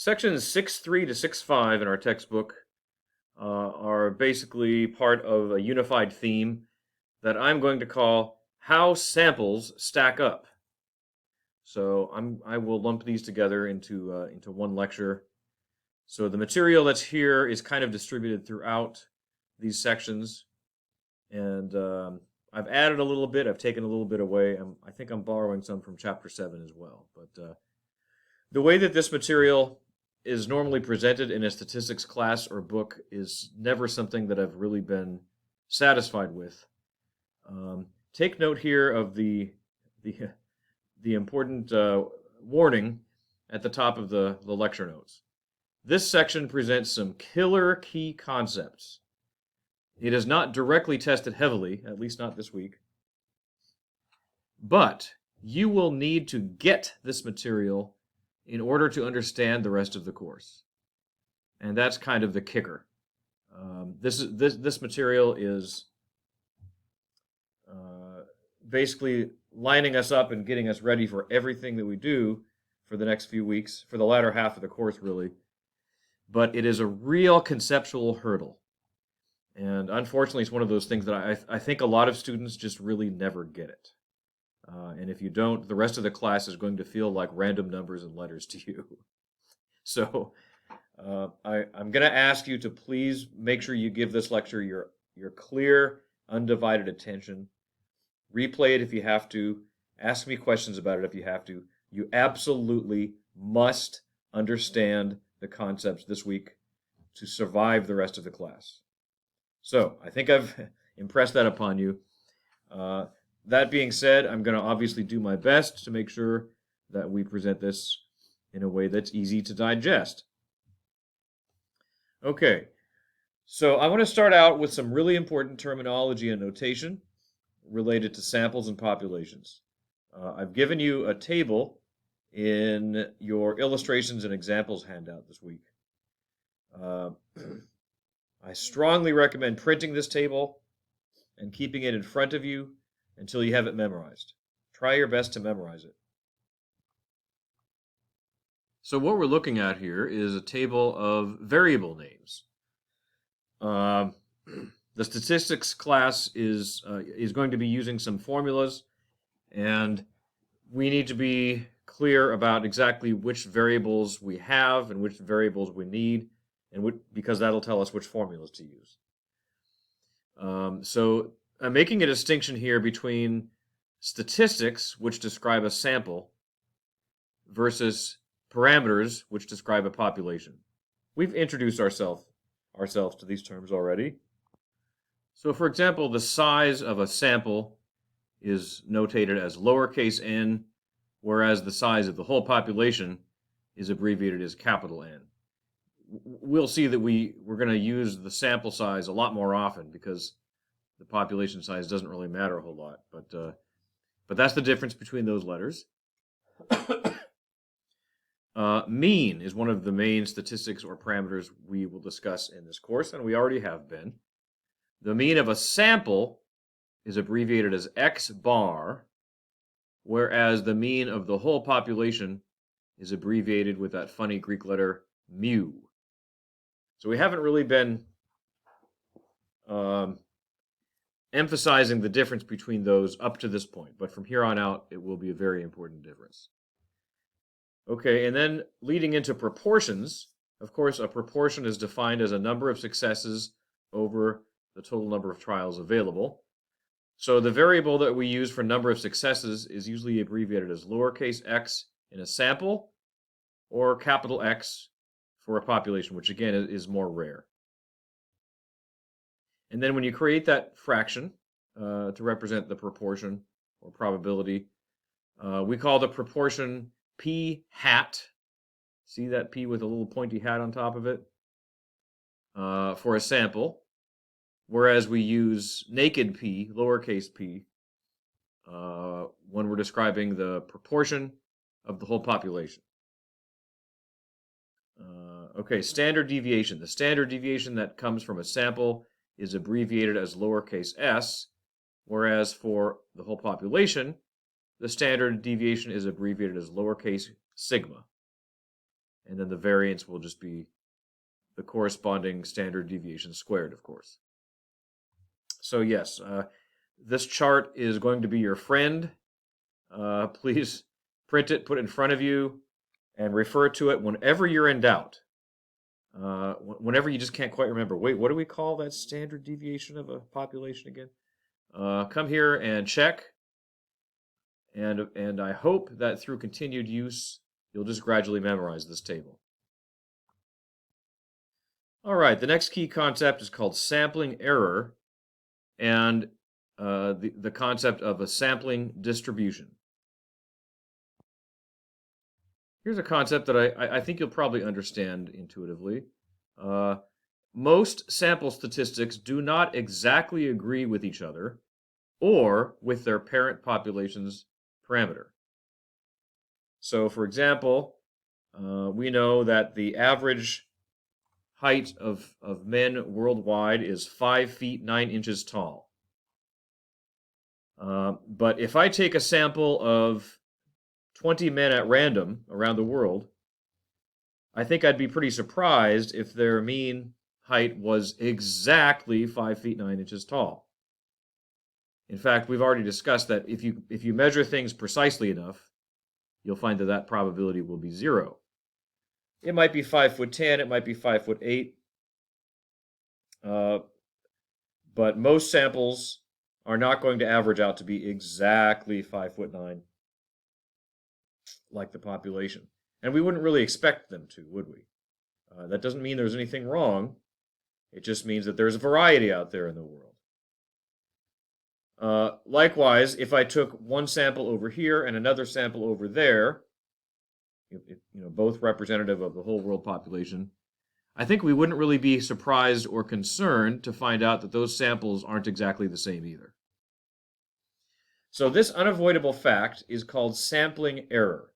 Sections 6.3 to 6.5 in our textbook are basically part of a unified theme that I'm going to call How Samples Stack Up. So I will lump these together into one lecture. So the material that's here is kind of distributed throughout these sections, and I've added a little bit. I've taken a little bit away. I think I'm borrowing some from Chapter 7 as well. But the way that this material is normally presented in a statistics class or book is never something that I've really been satisfied with. Take note here of the important warning at the top of the lecture notes. This section presents some killer key concepts. It is not directly tested heavily, at least not this week, but you will need to get this material in order to understand the rest of the course. And that's kind of the kicker. This material is basically lining us up and getting us ready for everything that we do for the next few weeks, for the latter half of the course, really. But it is a real conceptual hurdle. And unfortunately, it's one of those things that I think a lot of students just really never get it. And if you don't, the rest of the class is going to feel like random numbers and letters to you. So I'm going to ask you to please make sure you give this lecture your clear, undivided attention. Replay it if you have to. Ask me questions about it if you have to. You absolutely must understand the concepts this week to survive the rest of the class. So I think I've impressed that upon you. That being said, I'm going to obviously do my best to make sure that we present this in a way that's easy to digest. Okay, so I want to start out with some really important terminology and notation related to samples and populations. I've given you a table in your illustrations and examples handout this week. I strongly recommend printing this table and keeping it in front of you until you have it memorized. Try your best to memorize it. So what we're looking at here is a table of variable names. The statistics class is going to be using some formulas, and we need to be clear about exactly which variables we have and which variables we need, and because that'll tell us which formulas to use. So I'm making a distinction here between statistics, which describe a sample, versus parameters, which describe a population. We've introduced ourselves to these terms already. So, for example, the size of a sample is notated as lowercase n, whereas the size of the whole population is abbreviated as capital N. We'll see that we're going to use the sample size a lot more often because the population size doesn't really matter a whole lot. But that's the difference between those letters. Mean is one of the main statistics or parameters we will discuss in this course, and we already have been. The mean of a sample is abbreviated as X bar, whereas the mean of the whole population is abbreviated with that funny Greek letter mu. So we haven't really been emphasizing the difference between those up to this point, but from here on out, it will be a very important difference. Okay, and then leading into proportions, of course, a proportion is defined as a number of successes over the total number of trials available. So the variable that we use for number of successes is usually abbreviated as lowercase x in a sample, or capital X for a population, which again is more rare. And then when you create that fraction to represent the proportion or probability, we call the proportion P hat. See that P with a little pointy hat on top of it? For a sample, whereas we use naked P, lowercase p, when we're describing the proportion of the whole population. Okay, standard deviation. The standard deviation that comes from a sample is abbreviated as lowercase s, whereas for the whole population, the standard deviation is abbreviated as lowercase sigma. and then the variance will just be the corresponding standard deviation squared, of course. So yes, this chart is going to be your friend. Please print it, put it in front of you, and refer to it whenever you're in doubt. Whenever you just can't quite remember, wait, what do we call that standard deviation of a population again? Come here and check. And I hope that through continued use, you'll just gradually memorize this table. All right, the next key concept is called sampling error, and the concept of a sampling distribution. Here's a concept that I think you'll probably understand intuitively. Most sample statistics do not exactly agree with each other or with their parent population's parameter. So, for example, we know that the average height of men worldwide is 5 feet 9 inches tall. But if I take a sample of 20 men at random around the world, I think I'd be pretty surprised if their mean height was exactly 5 feet 9 inches tall. In fact, we've already discussed that if you measure things precisely enough, you'll find that that probability will be 0. It might be 5'10", it might be 5'8", but most samples are not going to average out to be exactly 5'9", like the population. And we wouldn't really expect them to, would we? That doesn't mean there's anything wrong. It just means that there's variety out there in the world. Likewise, if I took one sample over here and another sample over there, both representative of the whole world population, I think we wouldn't really be surprised or concerned to find out that those samples aren't exactly the same either. So this unavoidable fact is called sampling error.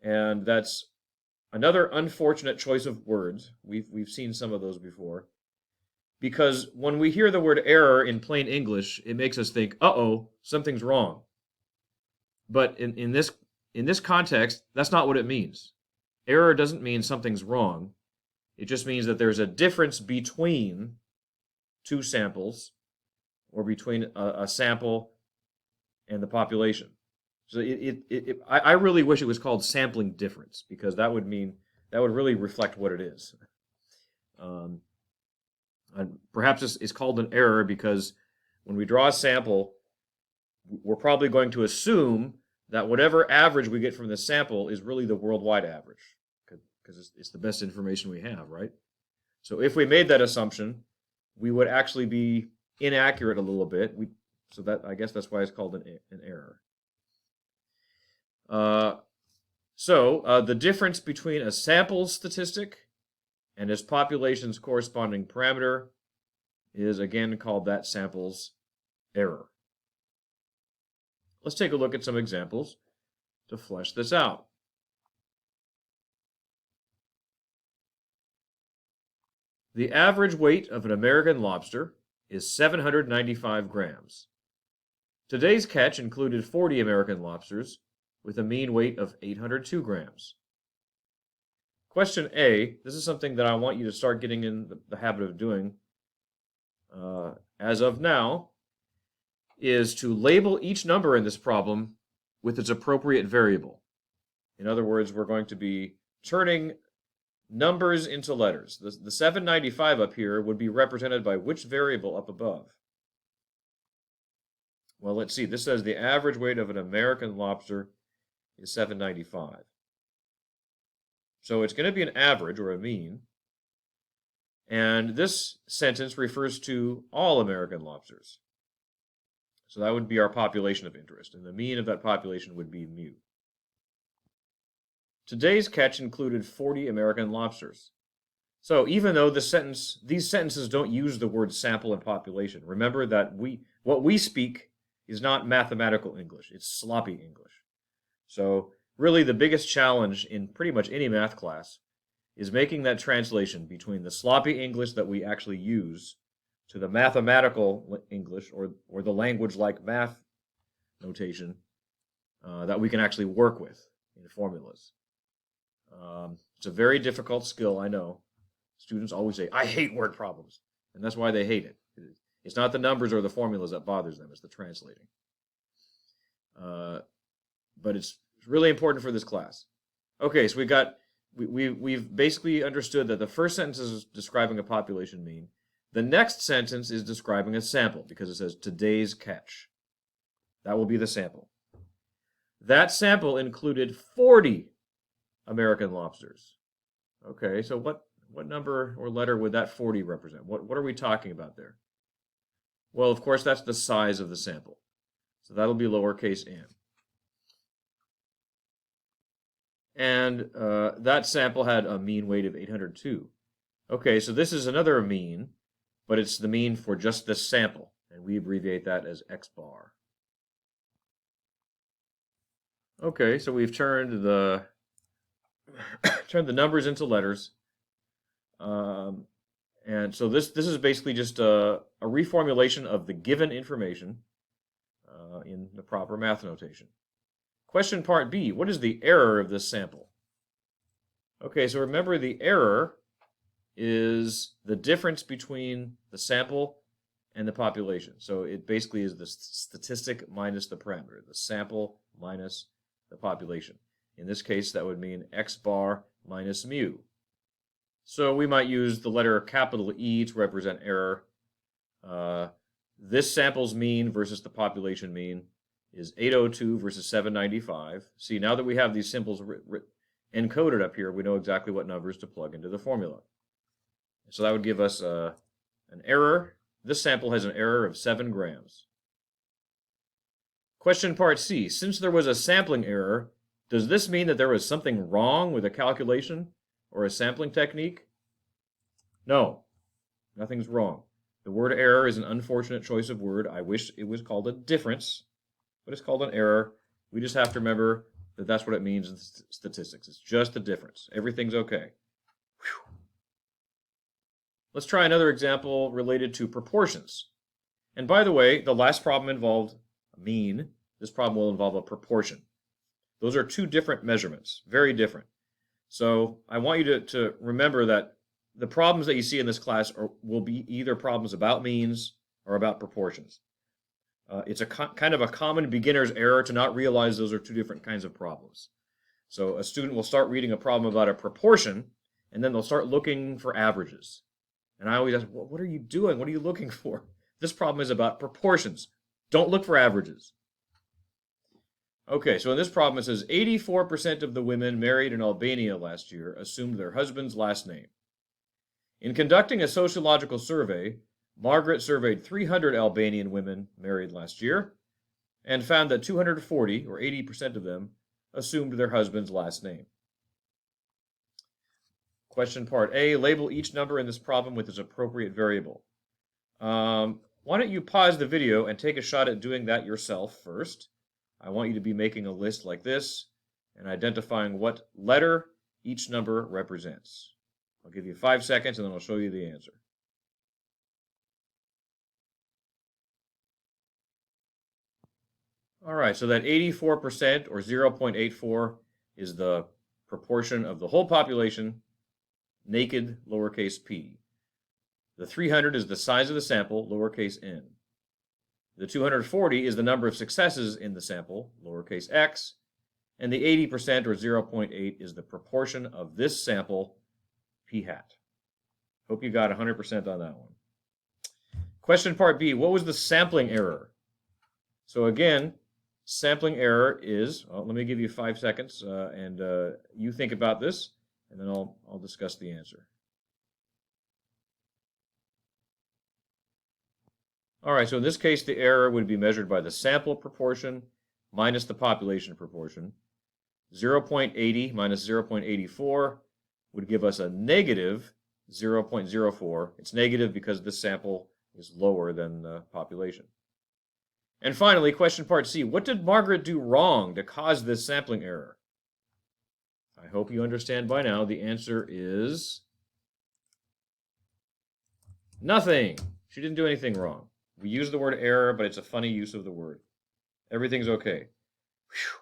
And that's another unfortunate choice of words. We've seen some of those before. Because when we hear the word error in plain English, it makes us think, uh-oh, something's wrong. But in this context, that's not what it means. Error doesn't mean something's wrong. It just means that there's a difference between two samples, or between a sample and the population. So I really wish it was called sampling difference, because that would really reflect what it is. And perhaps it's called an error because when we draw a sample, we're probably going to assume that whatever average we get from the sample is really the worldwide average, because it's the best information we have, right? So if we made that assumption, we would actually be inaccurate a little bit. So that, I guess that's why it's called an error. So the difference between a sample statistic and its population's corresponding parameter is again called that sample's error. Let's take a look at some examples to flesh this out. The average weight of an American lobster is 795 grams. Today's catch included 40 American lobsters with a mean weight of 802 grams. Question A, this is something that I want you to start getting in the habit of doing as of now, is to label each number in this problem with its appropriate variable. In other words, we're going to be turning numbers into letters. The 795 up here would be represented by which variable up above? Well, let's see. This says the average weight of an American lobster is 795. So it's going to be an average or a mean. And this sentence refers to all American lobsters. So that would be our population of interest. And the mean of that population would be mu. Today's catch included 40 American lobsters. So even though these sentences don't use the word sample and population, remember that what we speak is not mathematical English. It's sloppy English. So really the biggest challenge in pretty much any math class is making that translation between the sloppy English that we actually use to the mathematical English or the language like math notation that we can actually work with in formulas. It's a very difficult skill, I know. Students always say, I hate word problems. And that's why they hate it. It's not the numbers or the formulas that bothers them, it's the translating. But it's really important for this class. Okay, so we've basically understood that the first sentence is describing a population mean. The next sentence is describing a sample because it says today's catch. That will be the sample. That sample included 40 American lobsters. Okay, so what number or letter would that 40 represent? What are we talking about there? Well, of course, that's the size of the sample. So that'll be lowercase n. And that sample had a mean weight of 802. Okay, so this is another mean, but it's the mean for just this sample, and we abbreviate that as x bar. Okay, so we've turned the numbers into letters, and so this is basically just a reformulation of the given information in the proper math notation. Question part B, what is the error of this sample? Okay, so remember the error is the difference between the sample and the population. So it basically is the statistic minus the parameter, the sample minus the population. In this case, that would mean x bar minus mu. So we might use the letter capital E to represent error. This sample's mean versus the population mean is 802 versus 795. See, now that we have these symbols encoded up here, we know exactly what numbers to plug into the formula. So that would give us an error. This sample has an error of 7 grams. Question part C. Since there was a sampling error, does this mean that there was something wrong with a calculation or a sampling technique? No, nothing's wrong. The word error is an unfortunate choice of word. I wish it was called a difference, but it's called an error. We just have to remember that that's what it means in statistics. It's just a difference. Everything's okay. Whew. Let's try another example related to proportions. And by the way, the last problem involved a mean. This problem will involve a proportion. Those are two different measurements, very different. So I want you to remember that the problems that you see in this class will be either problems about means or about proportions. It's a kind of a common beginner's error to not realize those are two different kinds of problems. So a student will start reading a problem about a proportion, and then they'll start looking for averages. And I always ask, what are you doing? What are you looking for? This problem is about proportions. Don't look for averages. Okay, so in this problem it says 84% of the women married in Albania last year assumed their husband's last name. In conducting a sociological survey, Margaret surveyed 300 Albanian women married last year and found that 240, or 80% of them, assumed their husband's last name. Question part A, label each number in this problem with its appropriate variable. Why don't you pause the video and take a shot at doing that yourself first. I want you to be making a list like this and identifying what letter each number represents. I'll give you 5 seconds and then I'll show you the answer. All right, so that 84% or 0.84 is the proportion of the whole population, naked, lowercase p. The 300 is the size of the sample, lowercase n. The 240 is the number of successes in the sample, lowercase x. And the 80% or 0.8 is the proportion of this sample, p hat. Hope you got 100% on that one. Question part B, what was the sampling error? So again, sampling error is, well, let me give you 5 seconds and you think about this, and then I'll discuss the answer. All right, so in this case, the error would be measured by the sample proportion minus the population proportion. 0.80 minus 0.84 would give us a negative 0.04. It's negative because this sample is lower than the population. And finally, question part C, what did Margaret do wrong to cause this sampling error? I hope you understand by now the answer is nothing. She didn't do anything wrong. We use the word error, but it's a funny use of the word. Everything's okay. Whew.